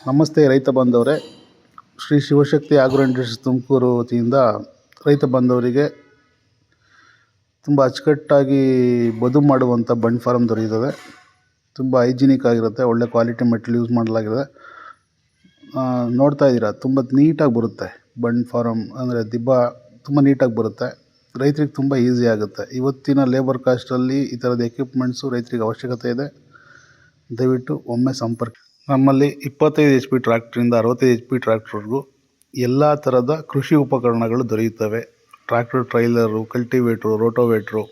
ನಮಸ್ತೆ ರೈತ ಬಾಂಧವರೇ. ಶ್ರೀ ಶಿವಶಕ್ತಿ ಆಗ್ರೋ ಇಂಡಸ್ಟ್ರೀಸ್ ತುಮಕೂರು ವತಿಯಿಂದ ರೈತ ಬಾಂಧವರಿಗೆ ತುಂಬ ಅಚ್ಚುಕಟ್ಟಾಗಿ ಬದು ಮಾಡುವಂಥ ಬಂಡ್ ಫಾರಮ್ ದೊರೆಯುತ್ತದೆ. ತುಂಬ ಹೈಜಿನಿಕ್ ಆಗಿರುತ್ತೆ, ಒಳ್ಳೆ ಕ್ವಾಲಿಟಿ ಮೆಟೀರಿಯಲ್ ಯೂಸ್ ಮಾಡಲಾಗಿದೆ. ನೋಡ್ತಾ ಇದ್ದೀರಾ, ತುಂಬ ನೀಟಾಗಿ ಬರುತ್ತೆ ಬಂಡ್ ಫಾರಮ್. ಅಂದರೆ ದಿಬ್ಬ ತುಂಬ ನೀಟಾಗಿ ಬರುತ್ತೆ, ರೈತರಿಗೆ ತುಂಬ ಈಸಿ ಆಗುತ್ತೆ. ಇವತ್ತಿನ ಲೇಬರ್ ಕಾಸ್ಟಲ್ಲಿ ಈ ಥರದ ಎಕ್ವಿಪ್ಮೆಂಟ್ಸು ರೈತರಿಗೆ ಅವಶ್ಯಕತೆ ಇದೆ. ದಯವಿಟ್ಟು ಒಮ್ಮೆ ಸಂಪರ್ಕ. ನಮ್ಮಲ್ಲಿ 25 HP ಟ್ರ್ಯಾಕ್ಟ್ರಿಂದ 65 HP ಟ್ರ್ಯಾಕ್ಟ್ರ್ವರೆಗೂ ಎಲ್ಲ ಥರದ ಕೃಷಿ ಉಪಕರಣಗಳು ದೊರೆಯುತ್ತವೆ. Tractor trailer, cultivator, rotavator,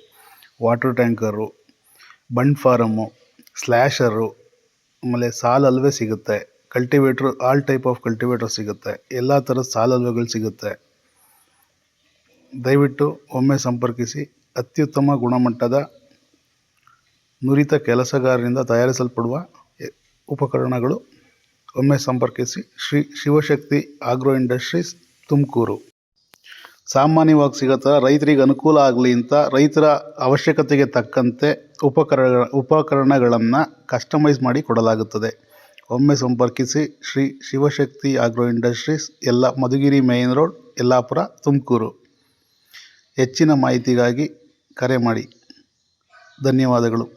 water tanker, bund former, slasher, ಆಮೇಲೆ ಸಾಲ್ ಅಲ್ವೇ ಸಿಗುತ್ತೆ. Cultivator, all type of cultivator ಸಿಗುತ್ತೆ. ಎಲ್ಲ ಥರದ ಸಾಲ್ ಅಲ್ವೆಗಳು ಸಿಗುತ್ತೆ. ದಯವಿಟ್ಟು ಒಮ್ಮೆ ಸಂಪರ್ಕಿಸಿ. ಅತ್ಯುತ್ತಮ ಗುಣಮಟ್ಟದ ನುರಿತ ಕೆಲಸಗಾರರಿಂದ ತಯಾರಿಸಲ್ಪಡುವ ಉಪಕರಣಗಳು. ಒಮ್ಮೆ ಸಂಪರ್ಕಿಸಿ. Shri Shivashakti agro industries Tumakuru. ಸಾಮಾನ್ಯವಾಗಿ ಸಿಗೋ ರೈತರಿಗೆ ಅನುಕೂಲ ಆಗಲಿ ಅಂತ ರೈತರ ಅವಶ್ಯಕತೆಗೆ ತಕ್ಕಂತೆ ಉಪಕರಣಗಳನ್ನು ಕಸ್ಟಮೈಸ್ ಮಾಡಿ ಕೊಡಲಾಗುತ್ತದೆ. ಒಮ್ಮೆ ಸಂಪರ್ಕಿಸಿ. Shri Shivashakti agro industries, Madhugiri main road, Yellapur, Tumakuru. ಹೆಚ್ಚಿನ ಮಾಹಿತಿಗಾಗಿ ಕರೆ ಮಾಡಿ. ಧನ್ಯವಾದಗಳು.